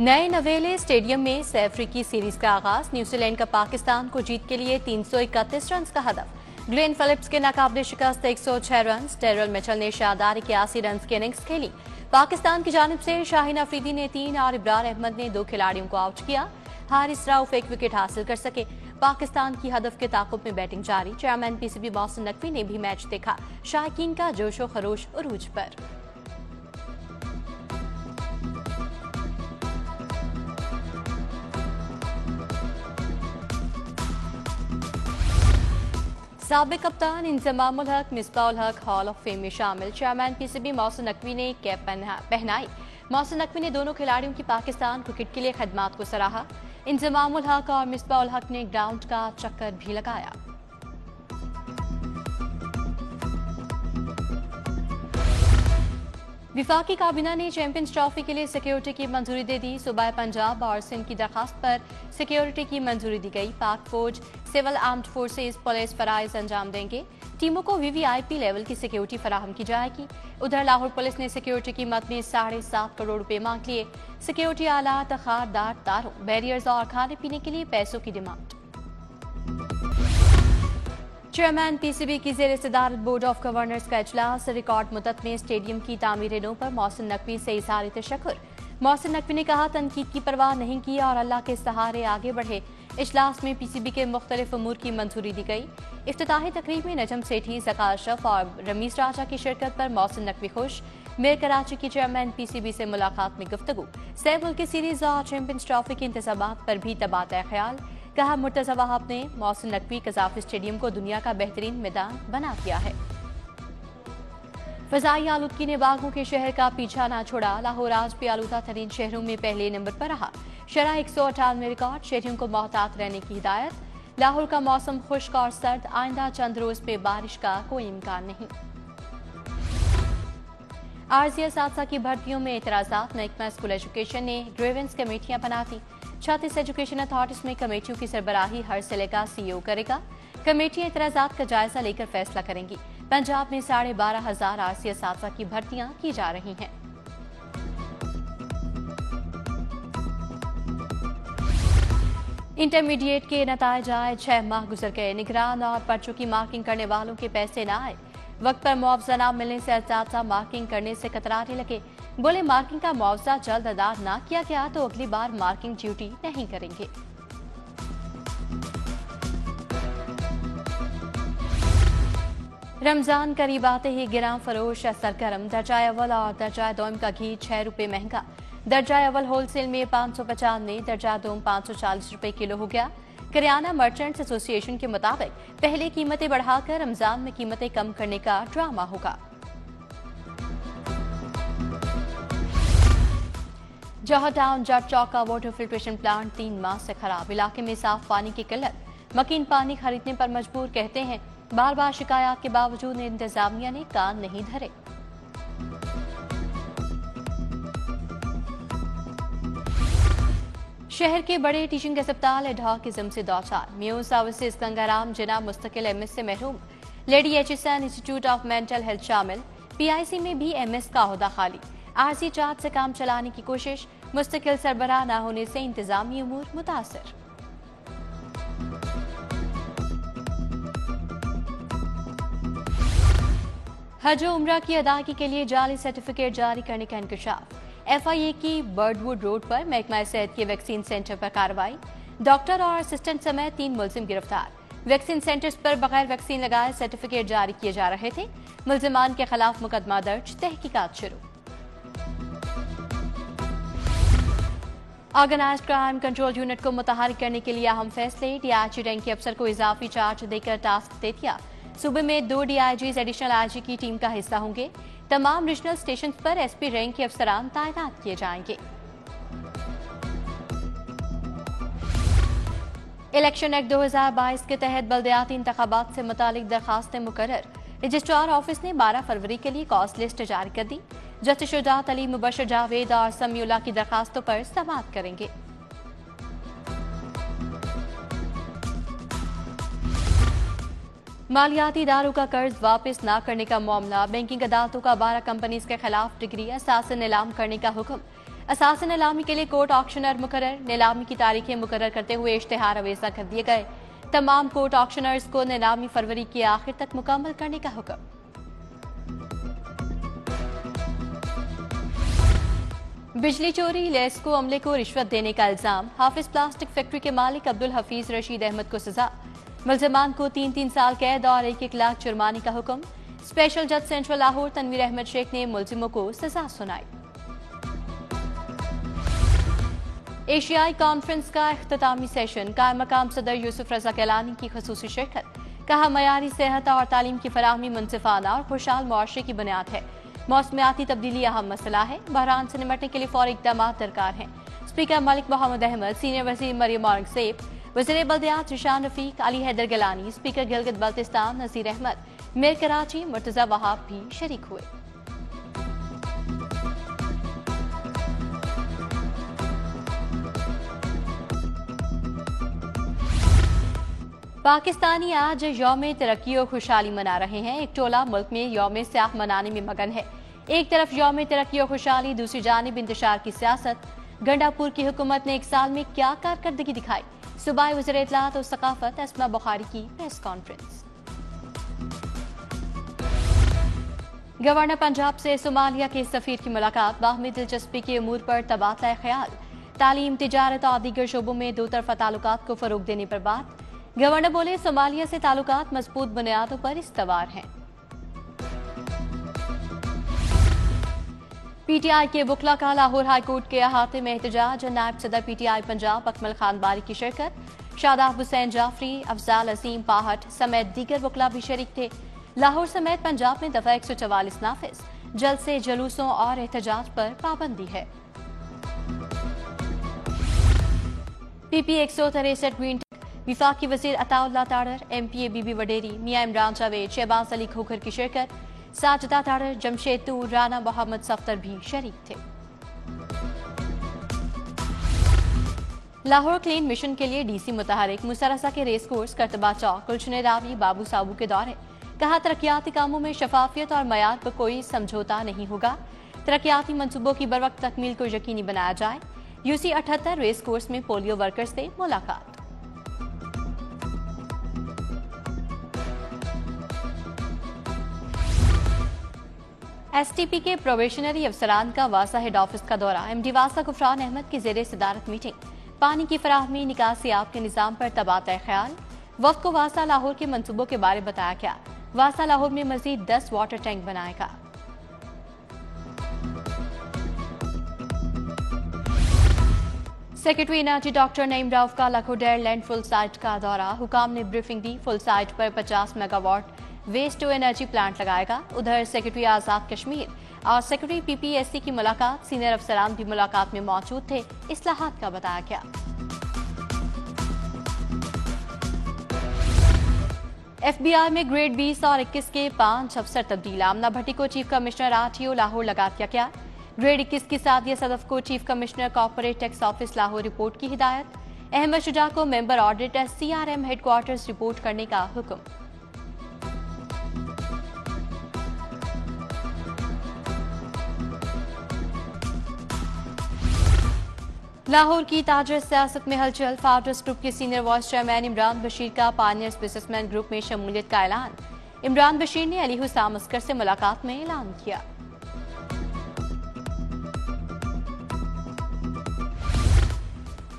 नए नवेले स्टेडियम में सैफ अफ्रीकी सीरीज का आगाज। न्यूजीलैंड का पाकिस्तान को जीत के लिए 331 रन का हदफ। ग्लेन फिलिप्स के नाकाबिले शिकस्त 106 रन। टेरल मिचेल ने शानदार 81 रन की इनिंग्स खेली। पाकिस्तान की जानिब से शाहीन अफरीदी ने 3 और इब्रार अहमद ने 2 खिलाड़ियों को आउट किया। हारिस राउफ 1 विकेट हासिल कर सके। पाकिस्तान की हदफ के ताकुब में बैटिंग जारी। चेयरमैन पीसीबी मोहसिन नकवी ने भी मैच देखा। शायकीन का जोशो खरोश उरूज पर। साबिक कप्तान इंजमामुल हक, मिसबाउल हक हॉल ऑफ फेम में शामिल। चेयरमैन पीसीबी मोहसिन नकवी ने कैप पहनाई। मोहसिन नकवी ने दोनों खिलाड़ियों की पाकिस्तान क्रिकेट के लिए खिदमात को सराहा। इंजमामुल हक और मिसबाउल हक ने ग्राउंड का चक्कर भी लगाया। विफाकी काबीना ने चैंपियंस ट्रॉफी के लिए सिक्योरिटी की मंजूरी दे दी। सूबा पंजाब और सिंध की दरखास्त पर सिक्योरिटी की मंजूरी दी गई। पाक फौज, सिविल आर्म्ड फोर्सेज, पुलिस फराइज अंजाम देंगे। टीमों को वीवीआईपी लेवल की सिक्योरिटी फराहम की जाएगी। उधर लाहौर पुलिस ने सिक्योरिटी कीमत में 7.5 करोड़ रुपए मांग लिए। सिक्योरिटी आलात, खारदार तारों, बैरियर्स और खाने पीने के लिए पैसों की डिमांड। चेयरमैन पीसीबी की जेर सदारत बोर्ड ऑफ गवर्नर्स का इजलास। रिकॉर्ड मुद्दत में स्टेडियम की तामीर नो पर मोहसिन नकवी से इज़हार तशक्कुर। मोहसिन नकवी ने कहा, तनकीद की परवाह नहीं की और अल्लाह के सहारे आगे बढ़े। इजलास में पीसीबी के मुख्तलिफ अमूर की मंजूरी दी गई। इफ्तिताही तकरीब में नजम सेठी, ज़का अशरफ और रमीज राजा की शिरकत पर मोहसिन नकवी खुश। मेयर कराची की चेयरमैन पीसीबी से मुलाकात में गुफ्तगू। सह मुल्की सीरीज और चैंपियंस ट्रॉफी के इंतजामात पर भी तबादला ख्याल। कहा, मुर्तज़ा वहाब ने मोहसिन नकवी कज़ाफ़ी स्टेडियम को दुनिया का बेहतरीन मैदान बना दिया है। फ़ज़ाई आलूदगी ने बागों के शहर का पीछा न छोड़ा। लाहौर आज भी आलूदा तरीन शहरों में पहले नंबर पर रहा। शरह 198 रिकॉर्ड। शहरियों को मोहतात रहने की हिदायत। लाहौर का मौसम खुश्क और सर्द। आइंदा चंद रोज में बारिश का कोई इम्कान नहीं। आरजी असातिज़ा की भर्तियों में एतराज़ात। महकमा स्कूल एजुकेशन ने ग्रीवेंस कमेटियां बना दी। 36 एजुकेशन अथॉरिटीज में कमेटियों की सरबराही हर जिले का सीईओ करेगा। कमेटियां एतराज़ात का जायजा लेकर फैसला करेंगी। पंजाब में 12,500 आरजी असातिज़ा की भर्तियां की जा रही हैं। इंटरमीडिएट के नताइज आए, 6 माह गुजर गए। निगरान और पर्चों की मार्किंग करने वालों के पैसे न आए। वक्त पर मुआवजा न मिलने से असातिज़ा मार्किंग करने से कतराने लगे। बोले, मार्किंग का मुआवजा जल्द अदा न किया गया तो अगली बार मार्किंग ड्यूटी नहीं करेंगे। रमजान करीब आते ही गिरां फरोश सरगर्म। दर्जा अव्वल और दर्जा दोम का घी 6 रुपए महंगा। दर्जा अव्वल होलसेल में 595, दर्जा दोम 540 रुपए किलो हो गया। करियाना मर्चेंट्स एसोसिएशन के मुताबिक पहले कीमतें बढ़ाकर रमजान में कीमतें कम करने का ड्रामा होगा। जौहर टाउन जट चौक का वाटर फिल्ट्रेशन प्लांट 3 माह से खराब। इलाके में साफ पानी की किल्लत। मकीन पानी खरीदने पर मजबूर, कहते हैं बार बार शिकायत के बावजूद इंतजामिया ने कान नहीं धरे। शहर के बड़े टीचिंग अस्पताल एडहॉक किस्म से दौचार। म्यूज सर्विसेज गंगाराम जिना मुस्तकिल एमएस से महरूम। Lady HSN institute of mental health शामिल। पीआईसी में भी एमएस का ओहदा खाली। आरजी चार्ज से काम चलाने की कोशिश। मुस्तकिल सरबराह न होने से इंतजामी अमूर मुतासर। हज और उम्रा की अदायगी के लिए जाली सर्टिफिकेट जारी करने का इंकशाफ। एफआईए की बर्डवुड रोड पर महकमा सेहत के वैक्सीन सेंटर पर कार्रवाई। डॉक्टर और असिस्टेंट समेत 3 मुलजिम गिरफ्तार। वैक्सीन सेंटर्स पर बगैर वैक्सीन लगाए सर्टिफिकेट जारी किए जा रहे थे। मुलजिमान के खिलाफ मुकदमा दर्ज, तहकीकात शुरू। ऑर्गेनाइज्ड क्राइम कंट्रोल यूनिट को मुतहरिक करने के लिए अहम फैसले। डीआईजी रैंक के अफसर को इजाफी चार्ज देकर टास्क दे दिया। सूबे में 2 डीआईजीज एडिशनल आईजी की टीम का हिस्सा होंगे। तमाम रीजनल स्टेशन पर एसपी रैंक के अफसरान तैनात किए जाएंगे। इलेक्शन एक्ट 2022 के तहत बल्दियाती इंतखाबात से मुतालिक दरखास्तें मुकर्रर। रजिस्ट्रार ऑफिस ने 12 फरवरी के लिए कॉस्ट लिस्ट जारी कर दी। जस्टिस शुजात अली, मुबशर जावेद और समीउल्लाह की दरखास्तों पर समाअत करेंगे। मालियाती इदारों का कर्ज वापस न करने का मामला। बैंकिंग अदालतों का 12 कंपनीज के खिलाफ डिग्री असासन नीलाम करने का हुक्म। اساس نیلامی کے لیے کوٹ آکشنر مقرر، نیلامی کی تاریخیں مقرر کرتے ہوئے اشتہار اویزہ کر دیے گئے۔ تمام کوٹ آکشنرز کو نیلامی فروری کے آخر تک مکمل کرنے کا حکم۔ بجلی چوری، لیسکو عملے کو رشوت دینے کا الزام، حافظ پلاسٹک فیکٹری کے مالک عبدالحفیظ رشید احمد کو سزا، ملزمان کو 3 سال قید اور 1 لاکھ جرمانے کا حکم۔ اسپیشل جج سینٹرل لاہور تنویر احمد شیخ نے ملزموں کو سزا سنائی۔ ایشیائی کانفرنس کا اختتامی سیشن، قائم مقام صدر یوسف رضا گیلانی کی خصوصی شرکت، کہا معیاری صحت اور تعلیم کی فراہمی منصفانہ اور خوشحال معاشرے کی بنیاد ہے۔ موسمیاتی تبدیلی اہم مسئلہ ہے، بحران سے نمٹنے کے لیے فوری اقدامات درکار ہیں۔ اسپیکر ملک محمد احمد، سینئر وزیر مریم اورنگزیب، وزیر بلدیات ذیشان رفیق، علی حیدر گیلانی، اسپیکر گلگت بلتستان نذیر احمد، میئر کراچی مرتضی وہاب بھی شریک ہوئے۔ پاکستانی آج یوم ترقی و خوشحالی منا رہے ہیں۔ ایک ٹولہ ملک میں یوم سیاہ منانے میں مگن ہے۔ ایک طرف یوم ترقی و خوشحالی، دوسری جانب انتشار کی سیاست۔ گنڈا پور کی حکومت نے 1 سال میں کیا کارکردگی دکھائی؟ صوبائی وزیر اطلاعات و ثقافت اسما بخاری کی پریس کانفرنس۔ گورنر پنجاب سے صومالیہ کے سفیر کی ملاقات، باہمی دلچسپی کے امور پر تبادلہ خیال۔ تعلیم، تجارت اور دیگر شعبوں میں دو طرفہ تعلقات کو فروغ دینے پر بات۔ گورنر بولے صومالیہ سے تعلقات مضبوط بنیادوں پر استوار ہیں۔ پی ٹی آئی کے وکلاء کا لاہور ہائی کورٹ کے احاطے میں احتجاج، نائب صدر پی ٹی آئی پنجاب اکمل خان باری کی شرکت، شاداب حسین جعفری، افضال عظیم پاہٹ سمیت دیگر وکلاء بھی شریک تھے۔ لاہور سمیت پنجاب میں دفعہ 144 نافذ، جلسے، جلوسوں اور احتجاج پر پابندی ہے۔ پی پی 163 گرین ٹیک، وفاقی وزیر Atta Ullah Tarar, M P A Bibi Wadairi, Mian Imran Javed, Shahbaz علی کھوکھر کی شرکت، ساجدہ تاڑر، جمشید طور، رانا محمد صفدر بھی شریک تھے۔ لاہور کلین مشن کے لیے ڈی سی متحرک، مسرسہ کے ریس کورس، کرتبہ چوک، گلشن راوی، بابو صابو کے دورے۔ کہا ترقیاتی کاموں میں شفافیت اور معیار پر کوئی سمجھوتا نہیں ہوگا۔ ترقیاتی منصوبوں کی بروقت تکمیل کو یقینی بنایا جائے۔ یو سی 78 ریس کورس میں پولیو ورکر سے ملاقات۔ ایس ٹی پی کے پروبیشنری افسران کا واسا ہیڈ آفس کا دورہ، ایم ڈی واسا غفران احمد کی زیر صدارت میٹنگ، پانی کی فراہمی، نکاسیاب کے نظام پر تبادلہ خیال۔ وفد کو واسا لاہور کے منصوبوں کے بارے بتایا گیا۔ واسا لاہور میں مزید 10 واٹر ٹینک بنائے گا۔ Secretary energy doctor Naeem Rauf کا لکھوڈیر لینڈ فل سائٹ کا دورہ، حکام نے بریفنگ دی۔ فل سائٹ پر 50 megawatt waste to energy plant لگائے گا۔ ادھر سیکرٹری آزاد کشمیر اور سیکرٹری پی پی ایس سی کی ملاقات، سینئر افسران بھی ملاقات میں موجود تھے، اصلاحات کا بتایا گیا۔ ایف بی آئی میں گریڈ 20 اور 21 کے 5 افسر تبدیل، آمنہ بھٹی کو chief commissioner R T O Lahore لگا دیا گیا۔ گریڈ 21 کی سعدیہ صدف کو chief commissioner corporate tax office Lahore report کی ہدایت۔ احمد شجاع کو member audit S C R M headquarters report کرنے کا حکم۔ لاہور کی تاجر سیاست میں ہلچل، فاؤنڈرز گروپ کے senior vice chairman Imran Bashir کا پائنیئرز بزنس مین گروپ میں شمولیت کا اعلان۔ عمران بشیر نے علی حسام عسکر سے ملاقات میں اعلان کیا۔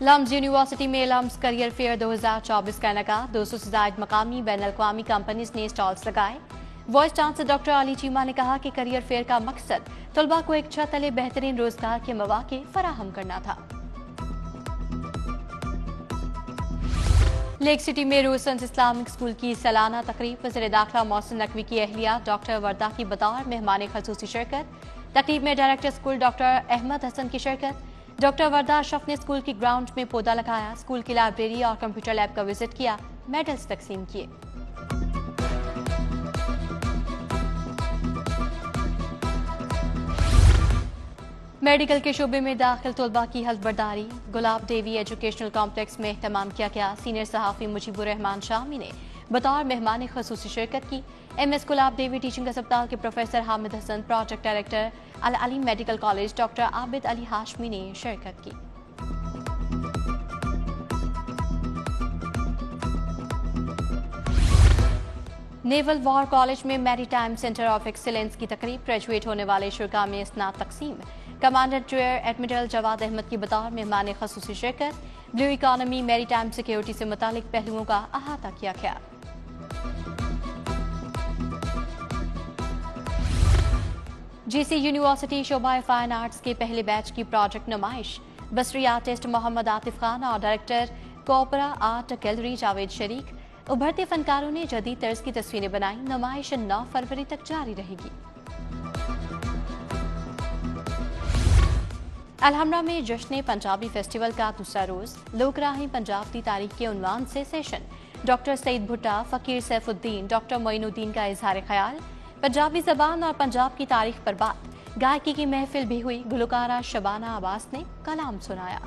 لمز یونیورسٹی میں لمز کریئر فیئر 2024 کا انعقاد، 200 سے زائد مقامی بین الاقوامی کمپنیز نے اسٹالز لگائے۔ وائس چانسلر ڈاکٹر علی چیمہ نے کہا کہ کریئر فیئر کا مقصد طلباء کو ایک چھت تلے بہترین روزگار کے مواقع فراہم کرنا تھا۔ لیک سٹی میں روزنس اسلامک اسکول کی سالانہ تقریب، وزیر داخلہ محسن نقوی کی اہلیہ ڈاکٹر وردہ کی بطور مہمان خصوصی شرکت۔ تقریب میں ڈائریکٹر اسکول ڈاکٹر احمد حسن کی شرکت۔ ڈاکٹر وردہ اشرف نے اسکول کی گراؤنڈ میں پودا لگایا، اسکول کی لائبریری اور کمپیوٹر لیب کا وزٹ کیا، میڈلز تقسیم کیے۔ میڈیکل کے شعبے میں داخل طلباء کی حلف برداری، گلاب دیوی ایجوکیشنل کمپلیکس میں اہتمام کیا گیا۔ سینئر صحافی مجیب الرحمان شامی نے बतौर मेहमान खसूसी शिरकत की। MS गुलाब देवी टीचिंग अस्पताल के professor Hamid Hasan, project director Al Ali medical college doctor Abid Ali Hashmi ने शिरकत की। नेवल वॉर कॉलेज में मैरीटाइम सेंटर ऑफ एक्सीलेंस की तकरीब, ग्रेजुएट होने वाले शुरा में स्नात तकसीम। Commandant rear admiral Jawad Ahmad की बतौर मेहमान खसूसी शिरकत। ब्लू इकॉनमी मैरीटाइम सिक्योरिटी से मुतालिक पहलुओं का अहाता किया गया। GC यूनिवर्सिटी शोबा फाइन आर्ट्स के पहले बैच की प्रोजेक्ट नुमाइश। बसरी आर्टिस्ट मोहम्मद आतिफ खान और डायरेक्टर कोपरा आर्ट गैलरी जावेद शरीक। उभरते फनकारों ने जदीद तर्ज की तस्वीरें बनाई। नुमाइश 9 फरवरी तक जारी रहेगी। अलहमरा में जश्न पंजाबी फेस्टिवल का दूसरा रोज लोक राहें पंजाब की तारीख के उन्वान से सेशन। डॉक्टर सईद भुट्टा, फकीर सैफुद्दीन, डॉक्टर मोइनुद्दीन का इजहार ख्याल। पंजाबी जबान और पंजाब की तारीख पर बात। गायकी की महफिल भी हुई। गुलकारा शबाना अब्बास ने कलाम सुनाया।